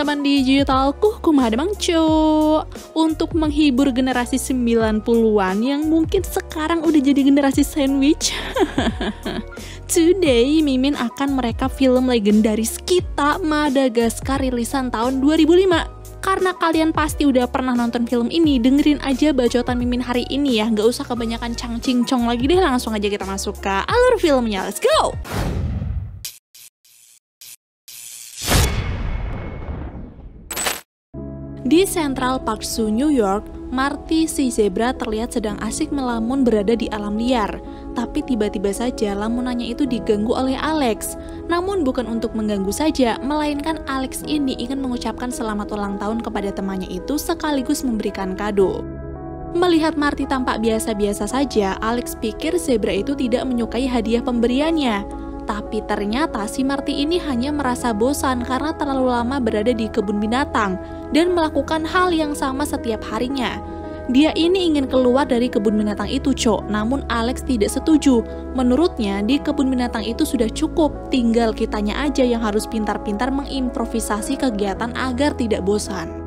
teman-teman digitalku, kumaha Bangco. Untuk menghibur generasi 90-an yang mungkin sekarang udah jadi generasi sandwich. Today, Mimin akan mereka film legendaris kita Madagaskar rilisan tahun 2005. Karena kalian pasti udah pernah nonton film ini, dengerin aja bacotan Mimin hari ini ya. Gak usah kebanyakan cang-cing-cong lagi deh, langsung aja kita masuk ke alur filmnya. Let's go! Di Central Park Zoo, New York, Marty si zebra terlihat sedang asik melamun berada di alam liar. Tapi tiba-tiba saja lamunannya itu diganggu oleh Alex. Namun bukan untuk mengganggu saja, melainkan Alex ini ingin mengucapkan selamat ulang tahun kepada temannya itu sekaligus memberikan kado. Melihat Marty tampak biasa-biasa saja, Alex pikir zebra itu tidak menyukai hadiah pemberiannya. Tapi ternyata si Marty ini hanya merasa bosan karena terlalu lama berada di kebun binatang dan melakukan hal yang sama setiap harinya. Dia ini ingin keluar dari kebun binatang itu, Cok. Namun Alex tidak setuju. Menurutnya di kebun binatang itu sudah cukup, tinggal kitanya aja yang harus pintar-pintar mengimprovisasi kegiatan agar tidak bosan.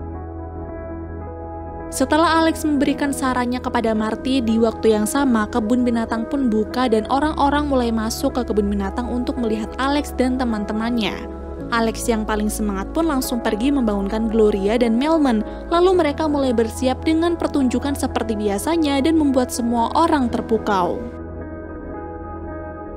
Setelah Alex memberikan sarannya kepada Marty, di waktu yang sama kebun binatang pun buka dan orang-orang mulai masuk ke kebun binatang untuk melihat Alex dan teman-temannya. Alex yang paling semangat pun langsung pergi membangunkan Gloria dan Melman, lalu mereka mulai bersiap dengan pertunjukan seperti biasanya dan membuat semua orang terpukau.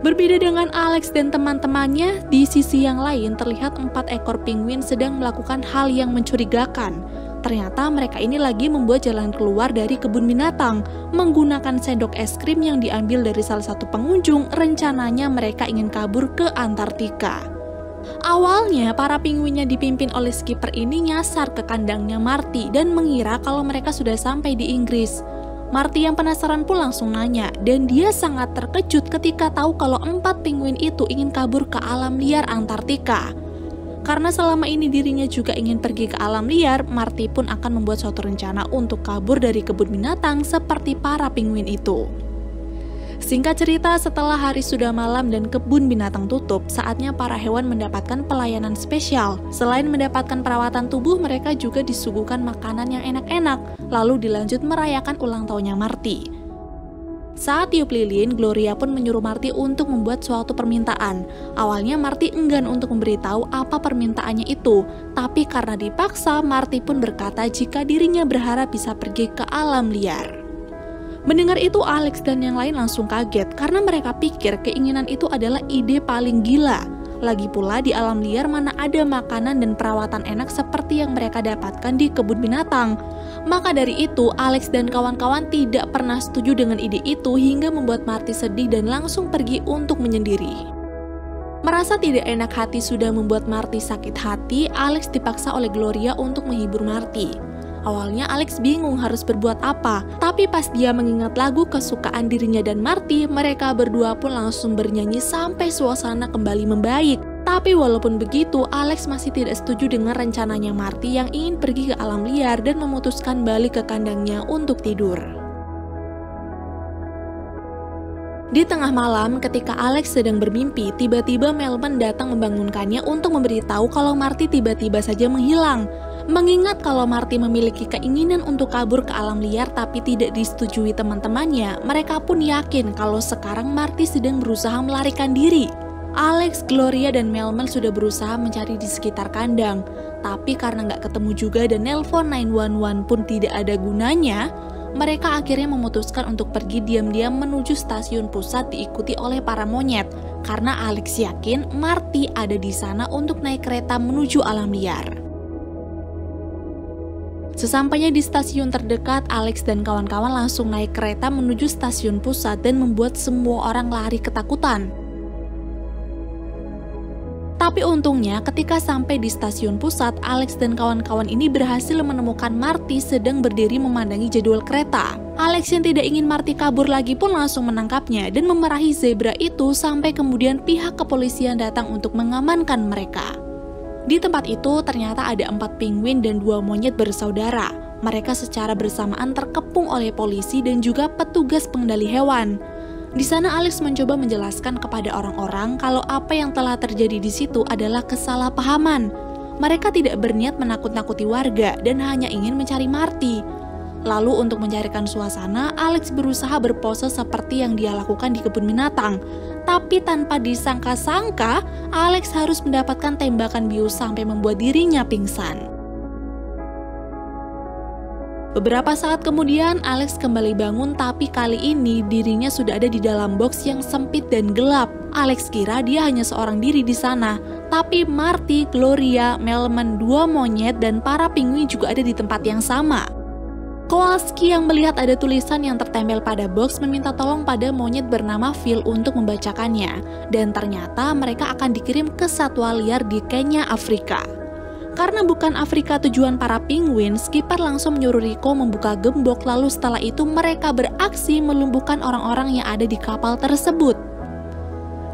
Berbeda dengan Alex dan teman-temannya, di sisi yang lain terlihat 4 ekor penguin sedang melakukan hal yang mencurigakan. Ternyata mereka ini lagi membuat jalan keluar dari kebun binatang. Menggunakan sendok es krim yang diambil dari salah satu pengunjung, rencananya mereka ingin kabur ke Antartika. Awalnya, para penguinnya dipimpin oleh skipper ini nyasar ke kandangnya Marty dan mengira kalau mereka sudah sampai di Inggris. Marty yang penasaran pun langsung nanya, dan dia sangat terkejut ketika tahu kalau 4 penguin itu ingin kabur ke alam liar Antartika. Karena selama ini dirinya juga ingin pergi ke alam liar, Marty pun akan membuat suatu rencana untuk kabur dari kebun binatang seperti para penguin itu. Singkat cerita, setelah hari sudah malam dan kebun binatang tutup, saatnya para hewan mendapatkan pelayanan spesial. Selain mendapatkan perawatan tubuh, mereka juga disuguhkan makanan yang enak-enak, lalu dilanjut merayakan ulang tahunnya Marty. Saat tiup lilin, Gloria pun menyuruh Marty untuk membuat suatu permintaan. Awalnya Marty enggan untuk memberitahu apa permintaannya itu, tapi karena dipaksa, Marty pun berkata jika dirinya berharap bisa pergi ke alam liar. Mendengar itu, Alex dan yang lain langsung kaget karena mereka pikir keinginan itu adalah ide paling gila. Lagi pula di alam liar mana ada makanan dan perawatan enak seperti yang mereka dapatkan di kebun binatang. Maka dari itu, Alex dan kawan-kawan tidak pernah setuju dengan ide itu hingga membuat Marty sedih dan langsung pergi untuk menyendiri. Merasa tidak enak hati sudah membuat Marty sakit hati, Alex dipaksa oleh Gloria untuk menghibur Marty. Awalnya Alex bingung harus berbuat apa, tapi pas dia mengingat lagu kesukaan dirinya dan Marty, mereka berdua pun langsung bernyanyi sampai suasana kembali membaik. Tapi walaupun begitu, Alex masih tidak setuju dengan rencananya Marty yang ingin pergi ke alam liar dan memutuskan balik ke kandangnya untuk tidur. Di tengah malam, ketika Alex sedang bermimpi, tiba-tiba Melman datang membangunkannya untuk memberitahu kalau Marty tiba-tiba saja menghilang. Mengingat kalau Marty memiliki keinginan untuk kabur ke alam liar tapi tidak disetujui teman-temannya, mereka pun yakin kalau sekarang Marty sedang berusaha melarikan diri. Alex, Gloria, dan Melman sudah berusaha mencari di sekitar kandang, tapi karena nggak ketemu juga dan nelpon 911 pun tidak ada gunanya, mereka akhirnya memutuskan untuk pergi diam-diam menuju stasiun pusat diikuti oleh para monyet, karena Alex yakin Marty ada di sana untuk naik kereta menuju alam liar. Sesampainya di stasiun terdekat, Alex dan kawan-kawan langsung naik kereta menuju stasiun pusat dan membuat semua orang lari ketakutan. Tapi untungnya ketika sampai di stasiun pusat, Alex dan kawan-kawan ini berhasil menemukan Marty sedang berdiri memandangi jadwal kereta. Alex yang tidak ingin Marty kabur lagi pun langsung menangkapnya dan memarahi zebra itu sampai kemudian pihak kepolisian datang untuk mengamankan mereka. Di tempat itu ternyata ada 4 penguin dan 2 monyet bersaudara. Mereka secara bersamaan terkepung oleh polisi dan juga petugas pengendali hewan. Di sana Alex mencoba menjelaskan kepada orang-orang kalau apa yang telah terjadi di situ adalah kesalahpahaman. Mereka tidak berniat menakut-nakuti warga dan hanya ingin mencari Marty. Lalu untuk mencairkan suasana, Alex berusaha berpose seperti yang dia lakukan di kebun binatang. Tapi tanpa disangka-sangka, Alex harus mendapatkan tembakan bius sampai membuat dirinya pingsan. Beberapa saat kemudian, Alex kembali bangun, tapi kali ini dirinya sudah ada di dalam box yang sempit dan gelap. Alex kira dia hanya seorang diri di sana, tapi Marty, Gloria, Melman, 2 monyet, dan para penguin juga ada di tempat yang sama. Kowalski yang melihat ada tulisan yang tertempel pada box meminta tolong pada monyet bernama Phil untuk membacakannya, dan ternyata mereka akan dikirim ke satwa liar di Kenya, Afrika. Karena bukan Afrika tujuan para penguin, skipper langsung menyuruh Rico membuka gembok, lalu setelah itu mereka beraksi melumpuhkan orang-orang yang ada di kapal tersebut.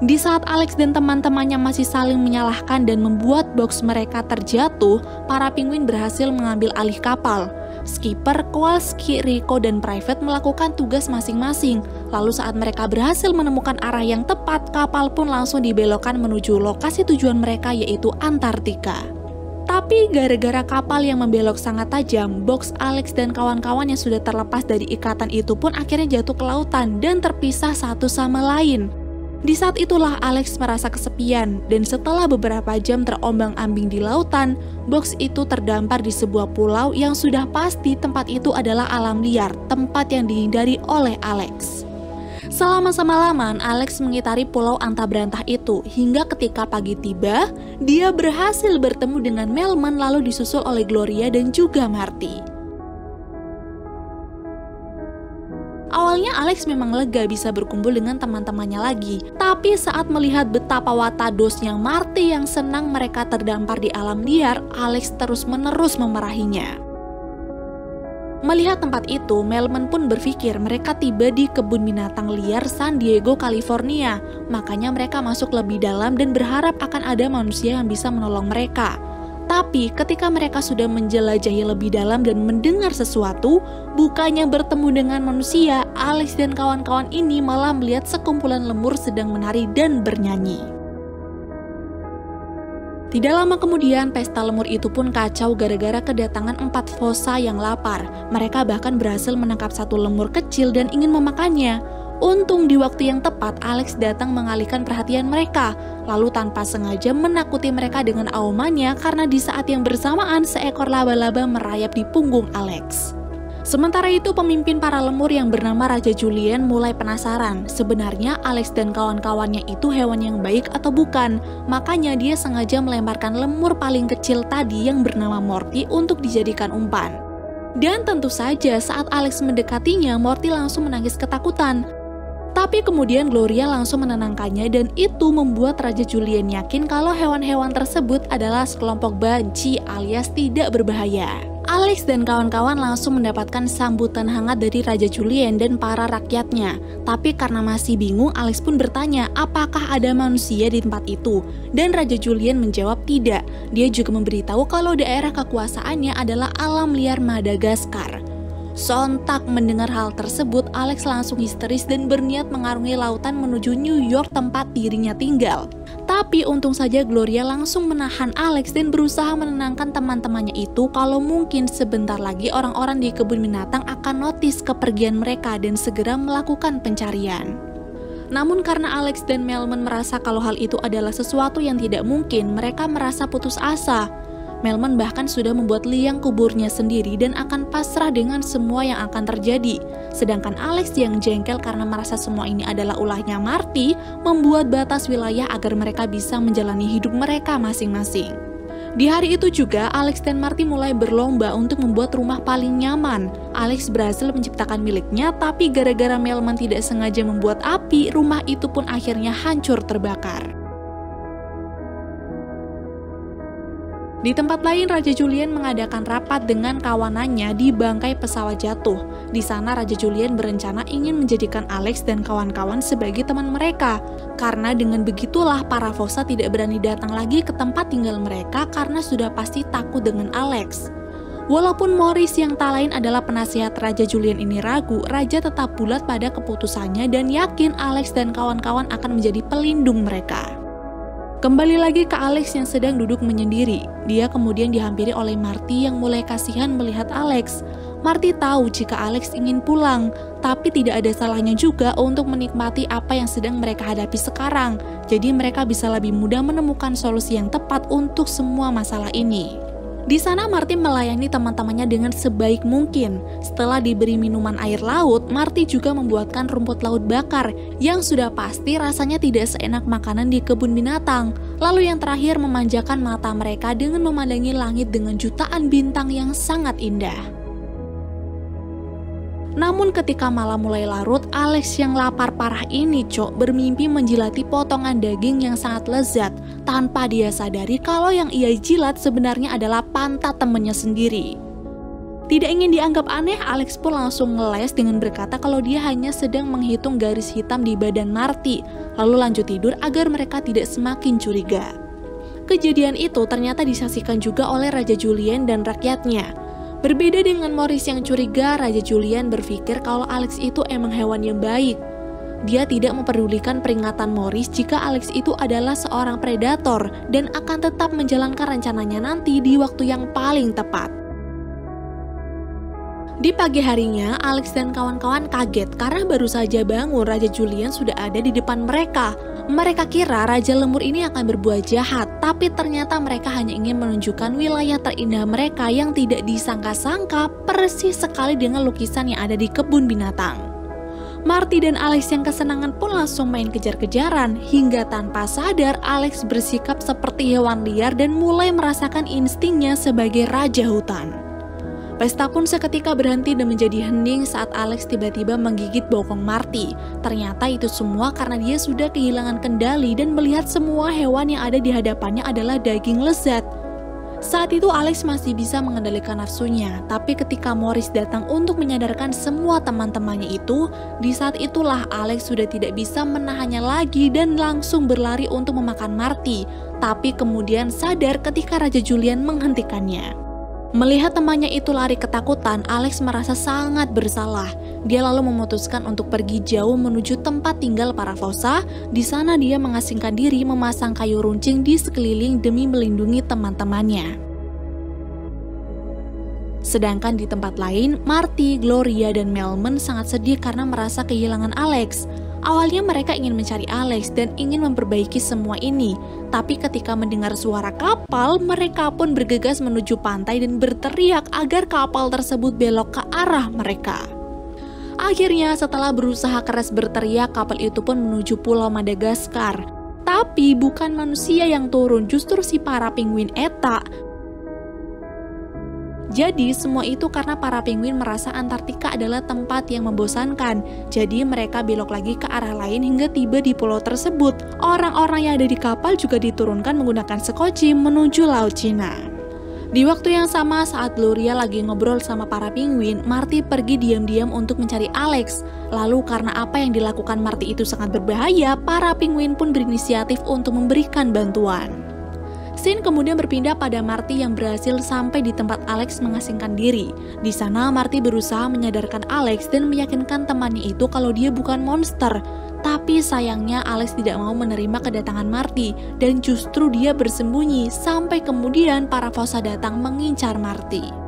Di saat Alex dan teman-temannya masih saling menyalahkan dan membuat box mereka terjatuh, para penguin berhasil mengambil alih kapal. Skipper, Kowalski, Rico, dan Private melakukan tugas masing-masing. Lalu saat mereka berhasil menemukan arah yang tepat, kapal pun langsung dibelokkan menuju lokasi tujuan mereka, yaitu Antartika. Tapi gara-gara kapal yang membelok sangat tajam, box Alex dan kawan-kawan yang sudah terlepas dari ikatan itu pun akhirnya jatuh ke lautan dan terpisah satu sama lain. Di saat itulah Alex merasa kesepian, dan setelah beberapa jam terombang-ambing di lautan, box itu terdampar di sebuah pulau yang sudah pasti tempat itu adalah alam liar, tempat yang dihindari oleh Alex. Selama semalaman, Alex mengitari pulau antah berantah itu, hingga ketika pagi tiba, dia berhasil bertemu dengan Melman lalu disusul oleh Gloria dan juga Marty. Awalnya Alex memang lega bisa berkumpul dengan teman-temannya lagi, tapi saat melihat betapa watadosnya Marty yang senang mereka terdampar di alam liar, Alex terus-menerus memarahinya. Melihat tempat itu, Melman pun berpikir mereka tiba di kebun binatang liar San Diego, California. Makanya mereka masuk lebih dalam dan berharap akan ada manusia yang bisa menolong mereka. Tapi ketika mereka sudah menjelajahi lebih dalam dan mendengar sesuatu, bukannya bertemu dengan manusia, Alex dan kawan-kawan ini malah melihat sekumpulan lemur sedang menari dan bernyanyi. Tidak lama kemudian, pesta lemur itu pun kacau gara-gara kedatangan 4 fossa yang lapar. Mereka bahkan berhasil menangkap satu lemur kecil dan ingin memakannya. Untung di waktu yang tepat, Alex datang mengalihkan perhatian mereka, lalu tanpa sengaja menakuti mereka dengan aumannya karena di saat yang bersamaan seekor laba-laba merayap di punggung Alex. Sementara itu, pemimpin para lemur yang bernama Raja Julien mulai penasaran, sebenarnya Alex dan kawan-kawannya itu hewan yang baik atau bukan. Makanya dia sengaja melemparkan lemur paling kecil tadi yang bernama Morty untuk dijadikan umpan. Dan tentu saja saat Alex mendekatinya, Morty langsung menangis ketakutan. Tapi kemudian Gloria langsung menenangkannya dan itu membuat Raja Julien yakin kalau hewan-hewan tersebut adalah sekelompok banci alias tidak berbahaya. Alex dan kawan-kawan langsung mendapatkan sambutan hangat dari Raja Julien dan para rakyatnya. Tapi karena masih bingung, Alex pun bertanya apakah ada manusia di tempat itu. Dan Raja Julien menjawab tidak. Dia juga memberitahu kalau daerah kekuasaannya adalah alam liar Madagaskar. Sontak mendengar hal tersebut, Alex langsung histeris dan berniat mengarungi lautan menuju New York tempat dirinya tinggal. Tapi untung saja Gloria langsung menahan Alex dan berusaha menenangkan teman-temannya itu kalau mungkin sebentar lagi orang-orang di kebun binatang akan notice kepergian mereka dan segera melakukan pencarian. Namun karena Alex dan Melman merasa kalau hal itu adalah sesuatu yang tidak mungkin, mereka merasa putus asa. Melman bahkan sudah membuat liang kuburnya sendiri dan akan pasrah dengan semua yang akan terjadi. Sedangkan Alex yang jengkel karena merasa semua ini adalah ulahnya Marty, membuat batas wilayah agar mereka bisa menjalani hidup mereka masing-masing. Di hari itu juga, Alex dan Marty mulai berlomba untuk membuat rumah paling nyaman. Alex berhasil menciptakan miliknya, tapi gara-gara Melman tidak sengaja membuat api, rumah itu pun akhirnya hancur terbakar. Di tempat lain, Raja Julien mengadakan rapat dengan kawanannya di bangkai pesawat jatuh. Di sana, Raja Julien berencana ingin menjadikan Alex dan kawan-kawan sebagai teman mereka. Karena dengan begitulah, para fossa tidak berani datang lagi ke tempat tinggal mereka karena sudah pasti takut dengan Alex. Walaupun Maurice yang tak lain adalah penasihat Raja Julien ini ragu, Raja tetap bulat pada keputusannya dan yakin Alex dan kawan-kawan akan menjadi pelindung mereka. Kembali lagi ke Alex yang sedang duduk menyendiri. Dia kemudian dihampiri oleh Marty yang mulai kasihan melihat Alex. Marty tahu jika Alex ingin pulang, tapi tidak ada salahnya juga untuk menikmati apa yang sedang mereka hadapi sekarang. Jadi mereka bisa lebih mudah menemukan solusi yang tepat untuk semua masalah ini. Di sana Marty melayani teman-temannya dengan sebaik mungkin. Setelah diberi minuman air laut, Marty juga membuatkan rumput laut bakar yang sudah pasti rasanya tidak seenak makanan di kebun binatang. Lalu yang terakhir memanjakan mata mereka dengan memandangi langit dengan jutaan bintang yang sangat indah. Namun ketika malam mulai larut, Alex yang lapar parah ini bermimpi menjilati potongan daging yang sangat lezat tanpa dia sadari kalau yang ia jilat sebenarnya adalah pantat temannya sendiri. Tidak ingin dianggap aneh, Alex pun langsung ngeles dengan berkata kalau dia hanya sedang menghitung garis hitam di badan Marty, lalu lanjut tidur agar mereka tidak semakin curiga. Kejadian itu ternyata disaksikan juga oleh Raja Julian dan rakyatnya. Berbeda dengan Maurice yang curiga, Raja Julian berpikir kalau Alex itu emang hewan yang baik. Dia tidak memperdulikan peringatan Maurice jika Alex itu adalah seorang predator dan akan tetap menjalankan rencananya nanti di waktu yang paling tepat. Di pagi harinya, Alex dan kawan-kawan kaget karena baru saja bangun Raja Julian sudah ada di depan mereka. Mereka kira Raja Lemur ini akan berbuat jahat, tapi ternyata mereka hanya ingin menunjukkan wilayah terindah mereka yang tidak disangka-sangka persis sekali dengan lukisan yang ada di kebun binatang. Marty dan Alex yang kesenangan pun langsung main kejar-kejaran, hingga tanpa sadar Alex bersikap seperti hewan liar dan mulai merasakan instingnya sebagai raja hutan. Pesta pun seketika berhenti dan menjadi hening saat Alex tiba-tiba menggigit bokong Marty. Ternyata itu semua karena dia sudah kehilangan kendali dan melihat semua hewan yang ada di hadapannya adalah daging lezat. Saat itu Alex masih bisa mengendalikan nafsunya, tapi ketika Maurice datang untuk menyadarkan semua teman-temannya itu, di saat itulah Alex sudah tidak bisa menahannya lagi dan langsung berlari untuk memakan Marty, tapi kemudian sadar ketika Raja Julian menghentikannya. Melihat temannya itu lari ketakutan, Alex merasa sangat bersalah. Dia lalu memutuskan untuk pergi jauh menuju tempat tinggal para fossa. Di sana dia mengasingkan diri memasang kayu runcing di sekeliling demi melindungi teman-temannya. Sedangkan di tempat lain, Marty, Gloria, dan Melman sangat sedih karena merasa kehilangan Alex. Awalnya mereka ingin mencari Alex dan ingin memperbaiki semua ini. Tapi ketika mendengar suara kapal, mereka pun bergegas menuju pantai dan berteriak agar kapal tersebut belok ke arah mereka. Akhirnya setelah berusaha keras berteriak, kapal itu pun menuju Pulau Madagaskar. Tapi bukan manusia yang turun, justru si para penguin eta. Jadi semua itu karena para penguin merasa Antartika adalah tempat yang membosankan. Jadi mereka belok lagi ke arah lain hingga tiba di pulau tersebut. Orang-orang yang ada di kapal juga diturunkan menggunakan sekoci menuju Laut Cina. Di waktu yang sama saat Gloria lagi ngobrol sama para penguin, Marty pergi diam-diam untuk mencari Alex. Lalu karena apa yang dilakukan Marty itu sangat berbahaya, para penguin pun berinisiatif untuk memberikan bantuan. Scene kemudian berpindah pada Marty yang berhasil sampai di tempat Alex mengasingkan diri. Di sana Marty berusaha menyadarkan Alex dan meyakinkan temannya itu kalau dia bukan monster. Tapi sayangnya Alex tidak mau menerima kedatangan Marty dan justru dia bersembunyi sampai kemudian para fossa datang mengincar Marty.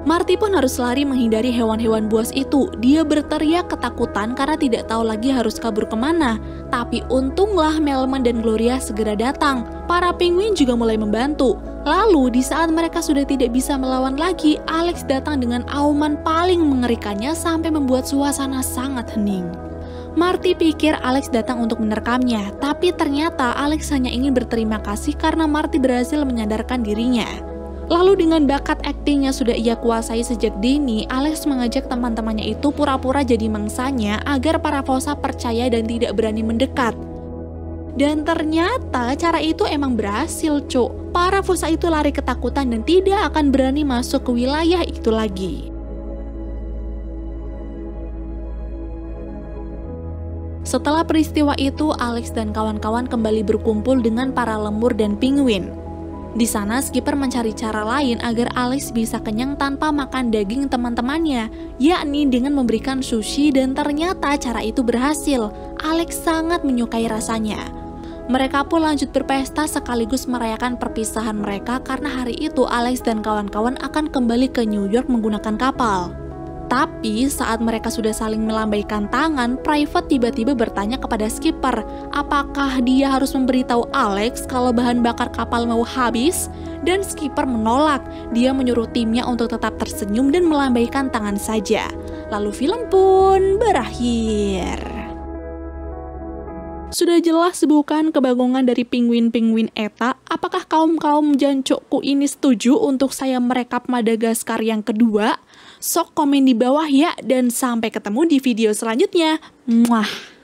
Marty pun harus lari menghindari hewan-hewan buas itu. Dia berteriak ketakutan karena tidak tahu lagi harus kabur kemana. Tapi untunglah Melman dan Gloria segera datang. Para penguin juga mulai membantu. Lalu di saat mereka sudah tidak bisa melawan lagi, Alex datang dengan auman paling mengerikannya sampai membuat suasana sangat hening. Marty pikir Alex datang untuk menerkamnya, tapi ternyata Alex hanya ingin berterima kasih karena Marty berhasil menyadarkan dirinya. Lalu dengan bakat aktingnya sudah ia kuasai sejak dini, Alex mengajak teman-temannya itu pura-pura jadi mangsanya agar para fossa percaya dan tidak berani mendekat. Dan ternyata cara itu emang berhasil, cuk. Para fossa itu lari ketakutan dan tidak akan berani masuk ke wilayah itu lagi. Setelah peristiwa itu, Alex dan kawan-kawan kembali berkumpul dengan para lemur dan penguin. Di sana, skipper mencari cara lain agar Alex bisa kenyang tanpa makan daging teman-temannya, yakni dengan memberikan sushi, dan ternyata cara itu berhasil. Alex sangat menyukai rasanya. Mereka pun lanjut berpesta sekaligus merayakan perpisahan mereka karena hari itu Alex dan kawan-kawan akan kembali ke New York menggunakan kapal. Tapi saat mereka sudah saling melambaikan tangan, Private tiba-tiba bertanya kepada skipper, apakah dia harus memberitahu Alex kalau bahan bakar kapal mau habis? Dan skipper menolak, dia menyuruh timnya untuk tetap tersenyum dan melambaikan tangan saja. Lalu film pun berakhir. Sudah jelas bukan kebagongan dari penguin-penguin eta? Apakah kaum-kaum jancokku ini setuju untuk saya merekap Madagaskar yang kedua? Sok komen di bawah ya, dan sampai ketemu di video selanjutnya. Muah.